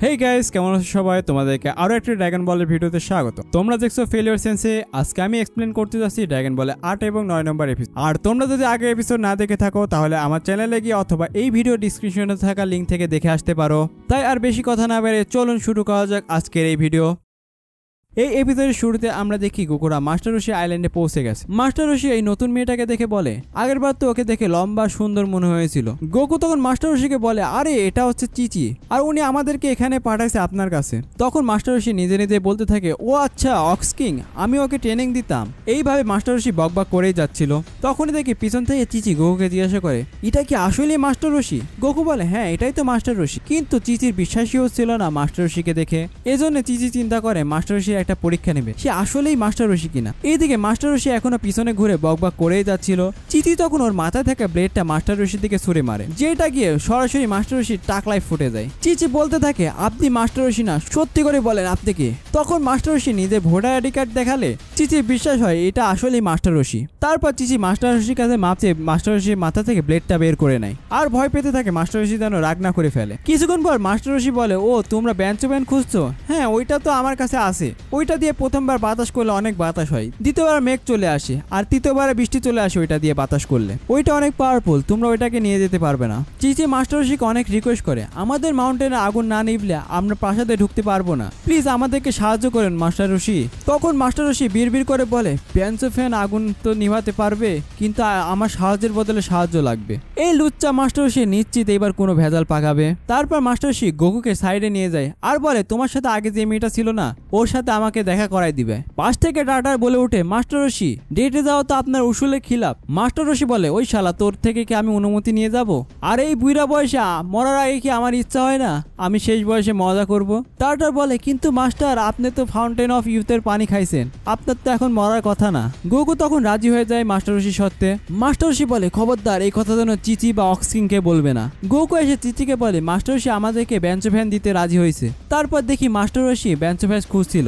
Hey guys, কেমন আছো সবাই? তোমাদেরকে আরো একটা ড্রাগন বলের ভিডিওতে স্বাগত। তোমরা দেখছো ফেলিওর সেন্সে। আজকে আমি এক্সপ্লেন করতে যাচ্ছি ড্রাগন বলে 8 এবং 9 নম্বর এপিসোড। আর তোমরা যদি আগের এপিসোড না দেখে থাকো তাহলে আমার চ্যানেলে গিয়ে অথবা এই ভিডিও ডেসক্রিপশনে থাকা লিংক থেকে দেখে আসতে পারো। তাই আর বেশি কথা না বেরিয়ে চলুন শুরু করা যাক আজকের এই ভিডিও। এই এপিসোডের শুরুতে আমরা দেখি গোকুরা মাস্টার রশি আইল্যান্ডে পৌঁছে গেছে। মাস্টার রশি এই নতুন মেয়েটাকে দেখে বলে, আগেরবার তো ওকে দেখে লম্বা সুন্দর মনে হয়েছিল। গোকু তখন মাস্টার রশিকে বলে, আরে এটা হচ্ছে চিচি, আর উনি আমাদেরকে এখানে পাঠাইছে আপনার কাছে। তখন মাস্টার রশি নিজে নিজে বলতে থাকে, ও আচ্ছা অক্স কিং, আমি ওকে ট্রেনিং দিতাম। এইভাবে মাস্টার রশি বকবক করেই যাচ্ছিল। তখনই দেখি পিছন থেকে চিচি গোকুকে জিজ্ঞাসা করে, এটা কি আসলে মাস্টার রশি? গোকু বলে, হ্যাঁ এটাই তো মাস্টার রশি। কিন্তু চিচির বিশ্বাসই হচ্ছিল না মাস্টার রশিকে দেখে। এজন্য চিচি চিন্তা করে মাস্টার রশি একটা পরীক্ষা নেবে, সে আসলেই মাস্টার রশি কিনা। এইদিকে মাস্টার রশি এখনো পিছনে ঘুরে বকবক করেই যাচ্ছিল। চিচি তখন ওর মাথায় থাকা ব্লেডটা মাস্টার রশির দিকে ছুঁড়ে মারে, যেটা গিয়ে সরাসরি মাস্টার রশির টাকলায় ফুটে যায়। চিচি বলতে থাকে, আপনি মাস্টার রশি না, সত্যি করে বলেন আপনি কে? তখন মাস্টার রশি নিজের ভোটার আইডি কার্ড দেখালে চিচির বিশ্বাস হয় এটা আসলেই মাস্টার রশি। তারপর চিচি মাস্টার রশির কাছে মাপছে মাস্টার রশির মাথা থেকে ব্লেডটা বের করে নেয়, আর ভয় পেতে থাকে মাস্টার রশি যেন রাগ না করে ফেলে। কিছুক্ষণ পর মাস্টার রশি বলে, ও তোমরা বেঞ্চ খুঁজছো? হ্যাঁ ওইটা তো আমার কাছে আছে। ওইটা দিয়ে প্রথমবার বাতাস করলে অনেক বাতাস হয়, দ্বিতীয়বার মেঘ চলে আসে, আর তৃতীয়বারে বৃষ্টি চলে আসে ওইটা দিয়ে বাতাস করলে। ওইটা অনেক পাওয়ারফুল, তোমরা ওইটাকে নিয়ে যেতে পারবে না। চিচি মাস্টার রশিকে অনেক রিকোয়েস্ট করে, আমাদের মাউন্টেনে আগুন না নিভলে আমরা প্রাসাদে ঢুকতে পারবো না, প্লিজ আমাদেরকে সাহায্য করেন মাস্টার রশি। তখন মাস্টার রশি বিড়বিড় করে বলে, বেঞ্চ ফ্যান আগুন তো নিভাতে পারবে, কিন্তু আমার সাহায্যের বদলে সাহায্য লাগবে। এই লুচ্চা মাস্টার রশি নিশ্চিত এবার কোনো ভেজাল পাকাবে। তারপর মাস্টার রশি গোকুকে সাইডে নিয়ে যায় আর বলে, তোমার সাথে আগে যে মেয়েটা ছিল না, ওর সাথে আমাকে দেখা করাই দিবে। পাশ থেকে টাটার বলে উঠে, মাস্টার রশি ডেটে যাওয়া তো আপনার উসুলে খিলাপ। মাস্টার রশি বলে, ওই শালা তোর থেকে কি আমি অনুমতি নিয়ে যাব? আর এই বুইরা বয়সে মরার আগে কি আমার ইচ্ছা হয় না আমি শেষ বয়সে মজা করব? টাটার বলে, কিন্তু মাস্টার আপনি তো ফাউন্টেন অফ ইউথের পানি খাইছেন, আপনার তো এখন মরার কথা না। গোকু তখন রাজি হয়ে যায় মাস্টার রশি সত্ত্বে। মাস্টার রশি বলে, খবরদার এই কথা যেন চিচি বা অক্সকিংকে বলবে না। গোকু এসে চিচিকে বলে, মাস্টার রশি আমাদেরকে বেঞ্চ ফ্যান দিতে রাজি হয়েছে। তারপর দেখি মাস্টার রশি বেঞ্চ ফ্যান খুঁজছিল।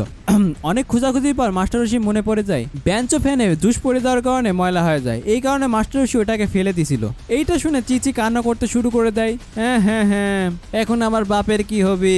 অনেক খোঁজাখুঁজির পর মাস্টার রশি মনে পড়ে যায় বেঞ্চ ফ্যানে জুস পড়ে যাওয়ার কারণে ময়লা হয়ে যায়, এই কারণে মাস্টার রশি ওটাকে ফেলে দিছিল। এইটা শুনে চিচি কান্না করতে শুরু করে দেয়, হ্যাঁ হ্যাঁ হ্যাঁ এখন আমার বাপের কি হবে?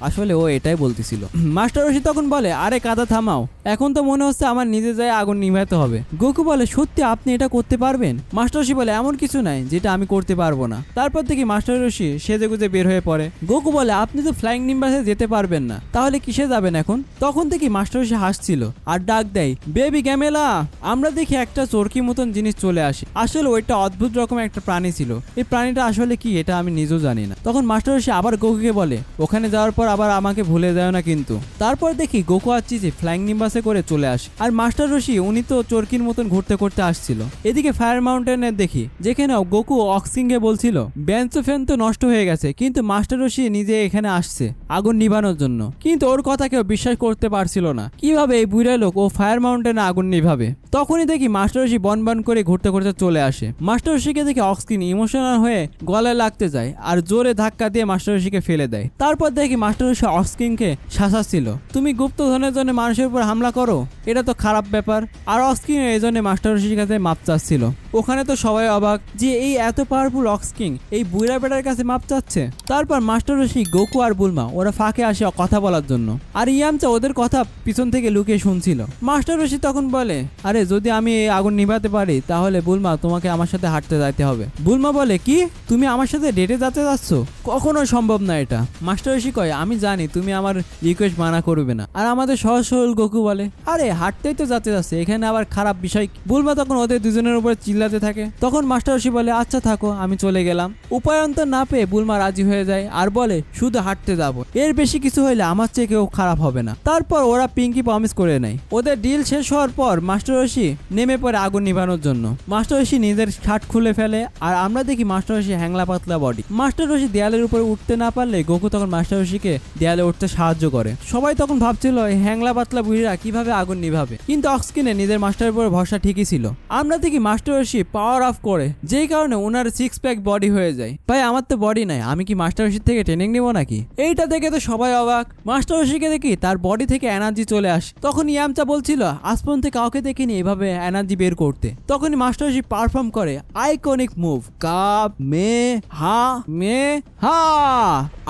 আসলে ও এটাই বলতেছিল। মাস্টার রশি তখন বলে, আরে কাদা থামাও, এখন তো মনে হচ্ছে আমার নিজে যায় আগুন নিভাতে হবে। গোকু বলে, সত্যি আপনি এটা করতে পারবেন? মাস্টার রশি বলে, এমন কিছু নাই যেটা আমি করতে পারবো না। তারপর দেখি মাস্টার রশি সেজে গুজে বের হয়ে পড়ে। গোকু বলে, আপনি তো ফ্লাইং নিম্বাসে যেতে পারবেন না, তাহলে কিসে যাবেন এখন? তখন দেখি মাস্টার রশি হাসছিল আর ডাক দেয়, বেবি গ্যামেলা। আমরা দেখি একটা চরকি মতন জিনিস চলে আসে। আসলে ওইটা অদ্ভুত রকম একটা প্রাণী ছিল। এই প্রাণীটা আসলে কি এটা আমি নিজেও জানি না। তখন মাস্টার রশি আবার গোকুকে বলে, ওখানে যাওয়ার পর আবার আমাকে ভুলে যায় না কিন্তু। তারপর দেখি গোকু আর চিচি ফ্লাইং নিম্বাসে করে চলে আসে, আর মাস্টার রশি উনি তো চরকির মতন ঘুরতে ঘুরতে আসছিল। এদিকে ফায়ার মাউন্টেনে দেখি যেখানে গোকু অক্সিংকে বলছিল বেঞ্চ ফ্যান তো নষ্ট হয়ে গেছে, কিন্তু মাস্টার রশি নিজে এখানে আসছে আগুন নিভানোর জন্য। কিন্তু ওর কথা কেউ বিশ্বাস করতে পারছিল না, কিভাবে এই বুড়া লোক ও ফায়ার মাউন্টেনে আগুন নিভাবে। তখনই দেখি মাস্টার রশি বন বন করে ঘুরতে ঘুরতে চলে আসে। মাস্টার রশিকে দেখে অক্সকিন ইমোশনাল হয়ে গলায় লাগতে যায় আর জোরে ধাক্কা দিয়ে মাস্টার রশিকে ফেলে দেয়। তারপর দেখি মাস্টার রশি অক্সকিনকে শাসাচ্ছিল, তুমি গুপ্তধনের জন্য মানুষের উপর হামলা করো, এটা তো খারাপ ব্যাপার। আর অক্সকিন এই জন্য মাস্টার রশির কাছে মাপ চাচ্ছিল। ওখানে তো সবাই অবাক যে এই এত পাওয়ারফুল অক্সকিং এই বুইরা বেটার কাছে মাপ চাচ্ছে। তারপর মাস্টার রশি গোকু আর বুলমা ওরা ফাঁকে আসে কথা বলার জন্য, আর ইয়ামচা ওদের কথা পিছন থেকে লুকিয়ে শুনছিল। মাস্টার রশি তখন বলে, আরে যদি আমি এই আগুন নিভাতে পারি তাহলে বুলমা তোমাকে আমার সাথে হাঁটতে যাইতে হবে। বুলমা বলে, কি তুমি আমার সাথে ডেটে যেতে যাচ্ছ? কখনো সম্ভব না এটা। মাস্টার রশি কয়, আমি জানি তুমি আমার রিকোয়েস্ট মানা করবে না। আর আমাদের সহজ সরল গোকু বলে, আরে হাঁটতেই তো যেতে যাচ্ছে, এখানে আবার খারাপ বিষয়। বুলমা তখন ওদের দুজনের উপর চিল্লাতে থাকে। তখন মাস্টার রশি বলে, আচ্ছা থাকো আমি চলে গেলাম। উপায়ন্তর না পেয়ে বুলমা রাজি হয়ে যায় আর বলে, শুধু হাঁটতে যাবো, এর বেশি কিছু হইলে আমার চেয়ে কেউ খারাপ হবে না। তারপর ওরা পিঙ্কি প্রমিস করে নেয়। ওদের ডিল শেষ হওয়ার পর মাস্টার রশি নেমে পড়ে আগুন নিভানোর জন্য। মাস্টার রশি নিজের শার্ট খুলে ফেলে আর আমরা দেখি মাস্টার রশি হ্যাংলা পাতলা বডি। মাস্টার রশি দেয়ালের উপরে উঠতে না পারলে গোকু তখন মাস্টার রশিকে দেয়ালে উঠতে সাহায্য করে। সবাই তখন ভাবছিল এই হ্যাংলা পাতলা বুড়িরা কিভাবে আগুন নিভাবে, কিন্তু অক্সকিনে নিজের মাস্টারের উপর ভরসা ঠিকই ছিল। আমরা দেখি মাস্টার রশি পাওয়ার অফ করে, যেই কারণে ওনার 6 প্যাক বডি হয়ে যায়। ভাই আমার তো বডি নাই, আমি কি মাস্টার রশির থেকে ট্রেনিং নিব নাকি? এইটা দেখে তো সবাই অবাক। মাস্টার রশিকে দেখি তার বডি থেকে এনার্জি চিচি চলে আসে। তখন ইয়ামচা বলছিল আজ পর্যন্ত কাউকে দেখিনি এভাবে এনার্জি বের করতে। তখনই মাস্টার রশি পারফর্ম করে আইকনিক মুভ কাপ মে হা মে হা,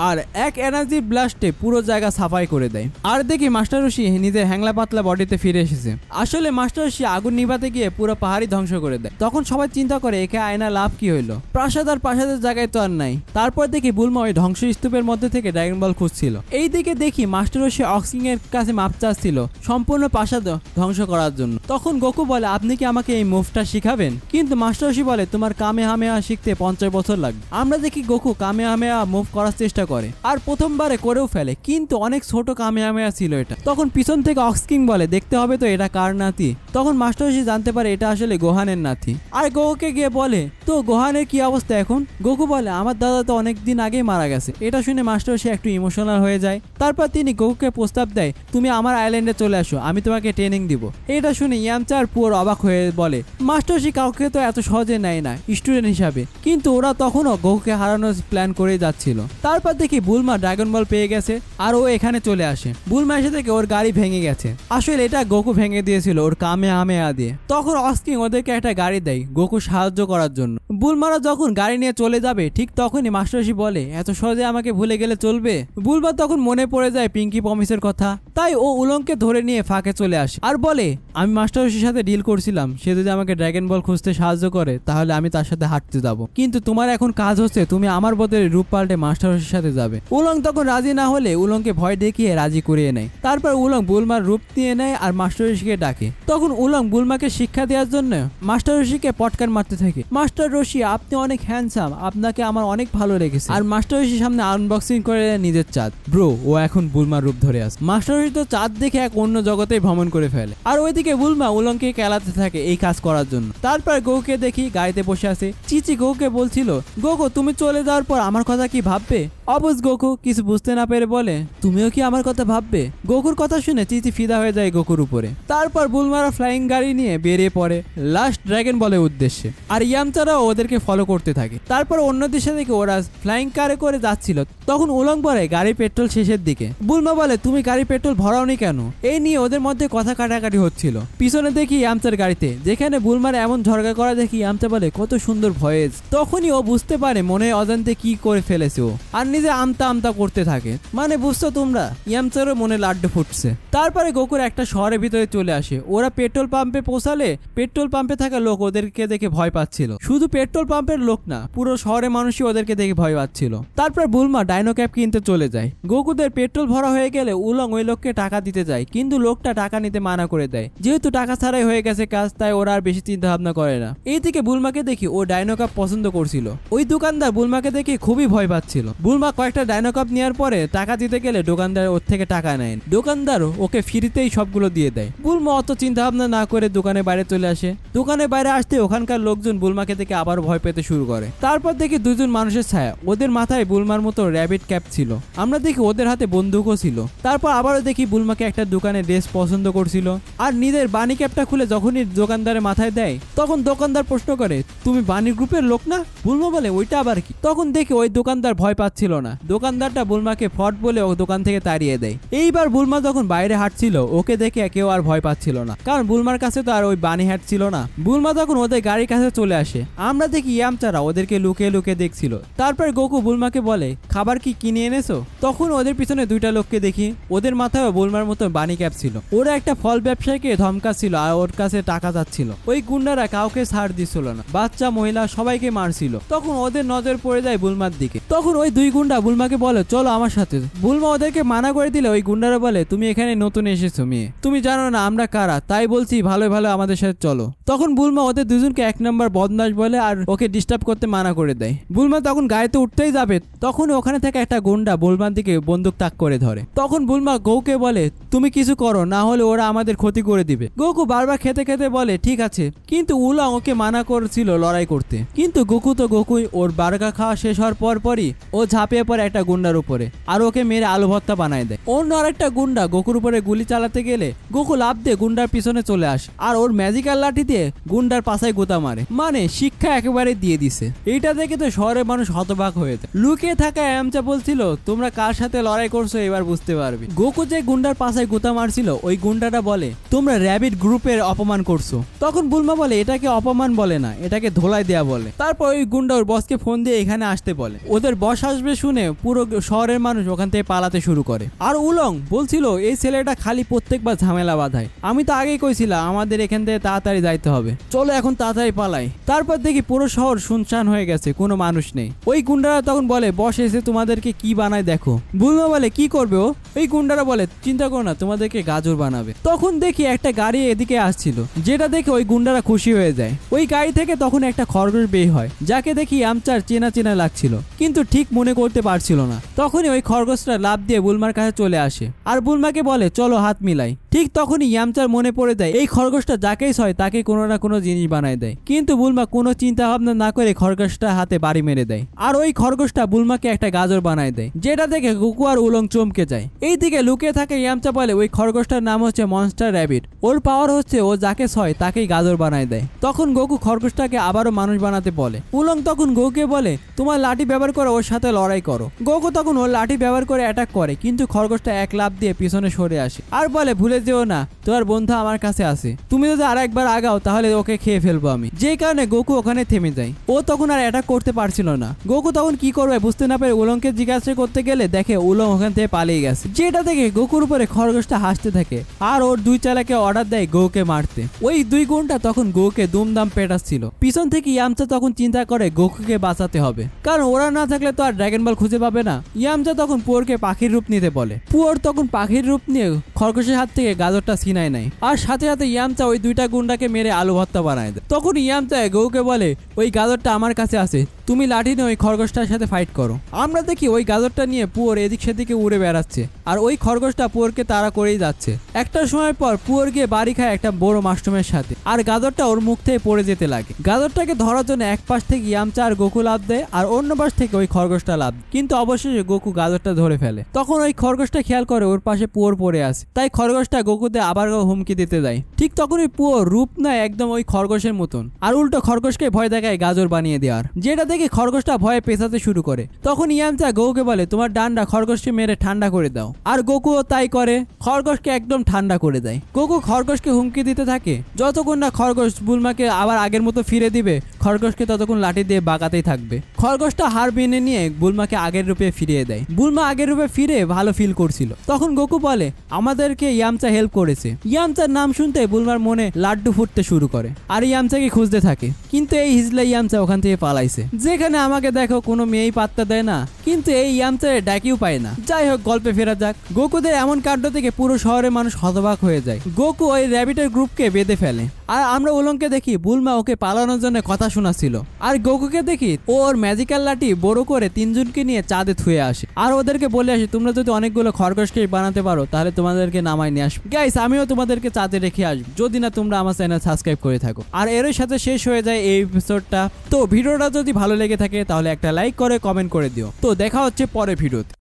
আর এক এনার্জি ব্লাস্টে পুরো জায়গা সাফাই করে দেয়। আর দেখি মাস্টার রশি নিজের হ্যাংলা পাতলা বডিতে ফিরে এসেছে। আসলে মাস্টার রশি আগুন নিভাতে গিয়ে পুরো পাহাড়ি ধ্বংস করে দেয়। তখন সবাই চিন্তা করে একে আয়না লাভ কি হইলো, প্রাসাদ আর প্রাসাদের জায়গায় তো আর নাই। তারপর দেখি বুলমা ওই ধ্বংস স্তূপের মধ্যে থেকে ড্রাগন বল খুঁজছিল। এইদিকে দেখি মাস্টার রশি অক্সিং এর কাছে মাপ চাচ্ছিল সম্পূর্ণ প্রাসাদ ধ্বংস করার জন্য। তখন গোকু বলে আপনি কি আমাকে এই মুভটা শিখাবেন? কিন্তু মাস্টার রশি বলে তোমার কামেহামেহা শিখতে 50 বছর লাগবে। আমরা দেখি গোকু কামেহামেহা মুভ করার চেষ্টা করে আর প্রথমবারে করেও ফেলে, কিন্তু অনেক ছোট কামেহামেহা ছিল এটা। তখন পিছন থেকে অক্সকিং বলে দেখতে হবে তো এটা কার নাতি। তখন মাস্টার রশি জানতে পারে এটা আসলে গোহানের নাতি। আর গোকুকে গিয়ে বলে তো গোহানের কি অবস্থা এখন? গোকু বলে আমার দাদা তো অনেক দিন আগেই মারা গেছে। এটা শুনে মাস্টার রশি একটু ইমোশনাল হয়ে যায়। তারপর তিনি গোকুকে প্রস্তাব দেয় তুমি আমার আইল্যান্ডে চলে আসো, আমি তোমাকে ট্রেনিং দিব। এটা শুনে ইয়ামচা আর পুরো অবাক হয়ে বলে মাস্টার রশি কাউকে তো এত সহজে নেয় না স্টুডেন্ট হিসাবে। কিন্তু ওরা তখনও গোকুকে হারানোর প্ল্যান করে যাচ্ছিল। তারপর দেখি বুলমা ড্রাগন বল পেয়ে গেছে আর ও এখানে চলে আসে। বুলমা এসে থেকে ওর গাড়ি ভেঙে গেছে। আসলে এটা গোকু ভেঙে দিয়েছিল ওর কামেহামেহা দিয়ে। তখন অস্কিং ওদেরকে একটা গাড়ি দেয় গোকু সাহায্য করার জন্য। বুলমারা যখন গাড়ি নিয়ে চলে যাবে ঠিক তখনই মাস্টার রশি বলে এত সহজে আমাকে ভুলে গেলে চলবে? বুলমা তখন মনে পড়ে যায় পিঙ্কি প্রমিসের কথা, তাই ও উলংকে ধরে নিয়ে ফাঁকে চলে আসে আর বলে আমি মাস্টার রশির সাথে ডিল করছিলাম, সে যদি আমাকে ড্রাগন বল খুঁজতে সাহায্য করে তাহলে আমি তার সাথে হাঁটতে যাব, কিন্তু তোমার এখন কাজ হচ্ছে তুমি আমার বদলে রূপ পাল্টে মাস্টার রশির সাথে যাবে। উলং তখন রাজি না হলে উলংকে ভয় দেখিয়ে রাজি করিয়ে নেয়। তারপর উলং বুলমার রূপ নিয়ে নেয় আর মাস্টার রশিকে ডাকে। তখন উলং বুলমাকে শিক্ষা দেওয়ার জন্য মাস্টার রশিকে পটকান মারতে থাকে। মাস্টার রশি আপনি অনেক হ্যান্ডসাম, আপনাকে আমার অনেক ভালো লেগেছে। আর মাস্টার রশির সামনে আনবক্সিং করে নিজের চাঁদ। ব্রো ও এখন বুলমার রূপ ধরে আসে। মাস্টার রশি তো চাঁদ দেখে এক অন্য জগতে ভ্রমণ করে ফেলে। আর ওইদিকে বুলমা উলংকে খেলাতে থাকে এই কাজ করার জন্য। তারপর গোকুকে দেখি গাড়িতে বসে আছে। চিচি গোকুকে বলছিল গোকু তুমি চলে যাওয়ার পর আমার কথা কি ভাববে? অবশ্য গোকু কিছু বুঝতে না পেরে বলে তুমিও কি আমার কথা ভাববে? গোকুর কথা শুনে চিচি ফিদা হয়ে যায় গোকুর উপরে। তারপর বুলমারা ফ্লাইং গাড়ি নিয়ে বেরিয়ে পড়ে লাস্ট ড্রাগন বলের উদ্দেশ্যে। আর ইয়ামচারাও ওদেরকে ফলো করতে থাকে। তারপর অন্য দেশে থেকে ওরা ফ্লাইং কারে করে যাচ্ছিল। তখন উলং বলে গাড়ির পেট্রোল শেষের দিকে। বুলমা বলে তুমি গাড়ির পেট্রোল ভরাওনি কেন? এই নিয়ে ওদের মধ্যে কথা কাটাকাটি হচ্ছিল। পিছনে দেখি ইয়ামচার গাড়িতে যেখানে বুলমার এমন ঝরগা করা দেখি ইয়ামচা বলে কত সুন্দর ভয়েস। তখনই ও বুঝতে পারে মনে অজান্তে কি করে ফেলেছে ও, আর নিজে আমতা আমতা করতে থাকে। মানে বুঝছো তোমরা, ইয়ামচারও মনে লাড্ডু ফুটছে। তারপরে গোকুর একটা শহরের ভিতরে চলে আসে। ওরা পেট্রোল পাম্পে পৌঁছালে পেট্রোল পাম্পে থাকা লোক ওদেরকে দেখে ভয় পাচ্ছিল। শুধু পেট্রোল পাম্পের লোক না, পুরো শহরের মানুষই ওদেরকে দেখে ভয় পাচ্ছিল। তারপর বুলমা ডাইনো ক্যাপ কিনতে চলে যায়। গোকুদের পেট্রোল ভরা হয়ে গেলে উলং ওই লোককে টাকা দিতে যায়, কিন্তু লোকটা টাকা নিতে মানা করে দেয়। যেহেতু টাকা ছাড়াই হয়ে গেছে কাজ, তাই ওরা আর বেশি চিন্তা ভাবনা করে না। এইদিকে বুলমাকে দেখি ও ডাইনো কাপ পছন্দ করছিল। ওই দোকানদার বুলমাকে দেখে খুবই ভয় পাচ্ছিল। বুলমা কয়েকটা ডাইনো কাপ নেওয়ার পরে টাকা দিতে গেলে দোকানদার ওর থেকে টাকা নেয়। দোকানদার ওকে ফ্রিতেই সবগুলো দিয়ে দেয়। বুলমা অত চিন্তা ভাবনা না করে দোকানের বাইরে চলে আসে। দোকানের বাইরে আসতে ওখানকার লোকজন বুলমাকে দেখে আবার ভয় পেতে শুরু করে। তারপর দেখি দুজন মানুষের ছায়া, ওদের মাথায় বুলমার মতো র্যাবিট ক্যাপ ছিল। আমরা দেখি ওদের হাতে বন্দুকও ছিল। তারপর আবারও দেখি বুলমাকে একটা দোকানে ড্রেস পছন্দ করছিল আর নিজের বানি ক্যাপটা খুলে যখনই দোকানদারের মাথায় দেয় তখন দোকানদার প্রশ্ন করে তুমি বানি গ্রুপের লোক না? বুলমা বলে ওইটা আবার কি? তখন দেখি ওই দোকানদার ভয় পাচ্ছিল না। দোকানদারটা বুলমাকে ফ্রড বলে ও দোকান থেকে তাড়িয়ে দেয়। এইবার বুলমা যখন বাইরে হাঁটছিল ওকে দেখে কেউ আর ভয় পাচ্ছিল না, কারণ বুলমার কাছে তো আর ওই বানি হ্যাট ছিল না। বুলমা তখন ওদের গাড়ির কাছে চলে আসে। আমরা দেখি ইয়ামচারা ওদেরকে লুকিয়ে লুকিয়ে দেখছিল। তারপর গোকু বুলমাকে বলে খাবার কি কিনে এনেছো? তখন ওদের পিছনে দুইটা লোককে দেখি, ওদের মাথায় বুলমার মতো বানি ক্যাপ ছিল। ওরা একটা ফল ব্যবসায়ীকে ধমকাচ্ছিল আর ওর কাছে টাকা যাচ্ছিল। ওই গুন্ডারা কাউকে ছাড় দিছিল না, বাচ্চা মহিলা সবাইকে মারছিল। তখন ওদের নজর পড়ে যায় বুলমার দিকে। তখন ওই দুই গুন্ডা বুলমাকে বলে চলো আমার সাথে। বুলমা ওদেরকে মানা করে দিলে ওই গুন্ডারা বলে তুমি এখানে নতুন এসেছো মেয়ে, তুমি জানো না আমরা কারা, তাই বলছি ভালো ভালো আমাদের সাথে চলো। তখন বুলমা ওদের দুজনকে এক নম্বর বদমাশ বলে আর ওকে ডিস্টার্ব করতে মানা করে দেয়। বুলমা তখন গাড়িতে উঠতেই যাবে তখন ওখানে থেকে একটা গুন্ডা বুলমার দিকে বন্দুক তাক করে ধরে। তখন বুলমা গৌকে বলে তুমি কিছু করো, না হলে ওরা আমাদের ক্ষতি করে দিবে। গোকু বারবার খেতে খেতে বলে ঠিক আছে, কিন্তু উলং ওকে মানা করছিল লড়াই করতে। কিন্তু গোকু তো গোকুই, ওর বার্গার খাওয়া শেষ হওয়ার পরই ও ঝাঁপে ঝাঁপিয়ে পড়ে একটা গুন্ডার উপরে আর ওকে মেরে আলু ভর্তা বানায় দেয়। অন্য আরেকটা গুন্ডা গোকুর উপরে গুলি চালাতে গেলে গোকু লাফ দিয়ে গুন্ডার পিছনে চলে আসে আর ওর ম্যাজিক্যাল লাঠি দিয়ে গুন্ডার পাশায় গোতা মারে, মানে শিক্ষা একেবারে দিয়ে দিছে। এইটা দেখে তো শহরের মানুষ হতবাক হয়ে যায়। লুকিয়ে থাকা অ্যামচা বলছিল তোমরা কার সাথে লড়াই করছো এবার বুঝতে পারবে। গোকু যে গুন্ডার পাশায় গোতা মারছিল ওই গুন্ডাটা বলে তোমরা র্যাবিট গ্রুপের অপমান করছো। তখন বুলমা বলে এটাকে অপমান বলে না, এটাকে ধোলাই দেয়া বলে। তারপর ওই গুন্ডা ওর বসকে ফোন দিয়ে এখানে আসতে বলে। ওদের বস আসবে শুনে পুরো শহরের মানুষ ওখান থেকে পালাতে শুরু করে। আর উলং বলছিল এই ছেলেটা খালি প্রত্যেকবার ঝামেলা বাঁধায়, আমি তো আগেই কইছিলাম আমাদের এখান থেকে তাড়াতাড়ি যাইতে হবে, চলো এখন তাড়াতাড়ি পালাই। তারপর দেখি পুরো শহর শুনশান হয়ে গেছে, কোনো মানুষ নেই। ওই গুন্ডারা তখন বলে বস এসে তোমাদেরকে কি বানায় দেখো। বুলমা বলে কি করবে ও? ওই গুন্ডারা বলে চিন্তা করো না, তোমাদেরকে গাজর বানাবে। তখন দেখি একটা গাড়ি এদিকে আসছিল, যেটা দেখে ওই গুন্ডারা খুশি হয়ে যায়। ওই গাড়ি থেকে তখন একটা খরগোশ বের হয়, যাকে দেখি আমচার চেনা চেনা লাগছিল কিন্তু ঠিক মনে করতে পারছিল না। তখনই ওই খরগোশটা লাফ দিয়ে বুলমার কাছে চলে আসে আর বুলমাকে বলে চলো হাত মিলাই। ঠিক তখনই ইয়ামচার মনে পড়ে দেয় এই খরগোশটা যাকেই হয় তাকে কোনো না কোনো জিনিস বানায় দেয়, কিন্তু বুলমা কোনো চিন্তা ভাবনা না করে খরগোশটা হাতে বাড়ি মেরে দেয় আর ওই খরগোশটা বুলমাকে একটা গাজর বানায় দেয়, যেটা দেখে গোকু আর উলং চমকে যায়। এইদিকে লুকিয়ে থাকে ইয়ামচা বলে ওই খরগোশটার নাম হচ্ছে মনস্টার র্যাবিট, ওর পাওয়ার হচ্ছে ও যাকে হয় তাকেই গাজর বানায় দেয়। তখন গোকু খরগোশটাকে আবারও মানুষ বানাতে বলে। উলং তখন গোকুকে বলে তোমার লাঠি ব্যবহার করে ওর সাথে লড়াই করো। গোকু তখন ওর লাঠি ব্যবহার করে অ্যাটাক করে, কিন্তু খরগোশটা এক লাফ দিয়ে পিছনে সরে আসে আর বলে ভুলে যেও না তোমার বন্ধু আমার কাছে আছে, তুমি যদি আর একবার আগাও তাহলে ওকে খেয়ে ফেলবো আমি। যে কারণে গোকু ওখানে থেমে যায়, ও তখন আর অ্যাটাক করতে পারছিল না। গোকু তখন কি করবে বুঝতে না পেরে উলংকে জিজ্ঞাসা করতে গেলে দেখে উলং ওখান থেকে পালিয়ে গেছে, যেটা দেখে গোকুর উপরে খরগোশটা হাসতে থাকে আর ওর দুই চালাকে অর্ডার দেয় গোকে মারতে। ওই দুই গুণটা তখন গোকে দুমদাম পেটাচ্ছিল। পিছন থেকে ইয়ামচা তখন চিন্তা করে গোকুকে বাঁচাতে হবে, কারণ ওরা না থাকলে তো আর ড্রাগন বল খুঁজে পাবে না। ইয়ামচা তখন পুয়োরকে পাখির রূপ নিতে বলে। পুয়োর তখন পাখির রূপ নিয়ে খরগোশের হাত থেকে গাজরটা ছিনায় নেয় আর সাথে সাথে ইয়ামচা ওই দুইটা গুন্ডাকে মেরে আলু ভর্তা বানায় দেয়। তখন ইয়ামচা গোকে বলে ওই গাজরটা আমার কাছে আছে, তুমি লাঠি নিয়ে ওই খরগোশটার সাথে ফাইট করো। আমরা দেখি ওই গাজরটা নিয়ে পুয়োর এদিক সেদিকে উড়ে বেড়াচ্ছে আর ওই খরগোশটা পুয়োরকে তাড়া করেই যাচ্ছে। একটা সময় পর পুয়োর গিয়ে বাড়ি খায় একটা বড় মাশরুমের সাথে আর গাজরটা ওর মুখ থেকে পড়ে যেতে লাগে। গাজরটাকে ধরার জন্য এক পাশ থেকে ইয়ামচা আর গোকু লাফ দেয় আর অন্য পাশ থেকে ওই খরগোশটা লাফ দেয়, কিন্তু অবশেষে গোকু গাজরটা ধরে ফেলে। তখন ওই খরগোশটা খেয়াল করে ওর পাশে পুয়োর পড়ে আছে, তাই খরগোশটা গোকুতে আবার হুমকি দিতে দেয়। ঠিক তখনই পুয়োর রূপ নেয় একদম ওই খরগোশের মতন আর উল্টো খরগোশকে ভয় দেখায় গাজর বানিয়ে দেওয়ার, যেটা দেখে খরগোশটা ভয়ে পেছাতে শুরু করে। তখন ইয়ামচা গোকুকে বলে তোমার ডান্ডা খরগোশকে মেরে ঠান্ডা করে দাও, আর গোকুও তাই করে, খরগোশকে একদম ঠান্ডা করে দেয়। গোকু খরগোশকে হুমকি দিতে থাকে, যতক্ষণ না খরগোশ বুলমাকে আবার আগের মতো ফিরে দিবে খরগোশকে ততক্ষণ লাঠি দিয়ে বাগাতেই থাকবে। খরগোশটা হার মেনে নিয়ে বুলমাকে আগের রূপে ফিরিয়ে দেয়। বুলমা আগের রূপে ফিরে ভালো ফিল করছিল। তখন গোকু বলে আমাদেরকে ইয়ামচা হেল্প করেছে। ইয়ামচার নাম শুনতে বুলমার মনে লাড্ডু ফুটতে শুরু করে আর ইয়ামচাকে খুঁজতে থাকে, কিন্তু এই হিজলা ইয়ামচা ওখান থেকে পালাইছে। যেখানে আমাকে দেখো কোনো মেয়েই পাত্তা দেয় না, কিন্তু এই ইয়ামচারে ডাকিও পায় না। যাই হোক গল্পে ফেরা যাক। গোকুদের এমন কাণ্ড থেকে পুরো শহরের মানুষ হতবাক হয়ে যায়। গোকু ওই র্যাবিটের গ্রুপকে বেঁধে ফেলে আর আমরা উলংকে দেখি বুলমা ওকে পালানোর জন্য কথা শোনাচ্ছিল আর গোকুকে দেখি ও ওর ম্যাজিক্যাল লাঠি বড় করে তিনজনকে নিয়ে চাঁদে থুয়ে আসে আর ওদেরকে বলে আসে তোমরা যদি অনেকগুলো খরগোশকে বানাতে পারো তাহলে তোমাদেরকে নামায় নিয়ে আসবে। গাইস আমিও তোমাদেরকে চাঁদে রেখে আসবো যদি না তোমরা আমার চ্যানেল সাবস্ক্রাইব করে থাকো। আর এর সাথে শেষ হয়ে যায় এই এপিসোডটা। তো ভিডিওটা যদি ভালো লেগে থাকে তাহলে একটা লাইক করে কমেন্ট করে দিও। তো দেখা হচ্ছে পরের ভিডিওতে।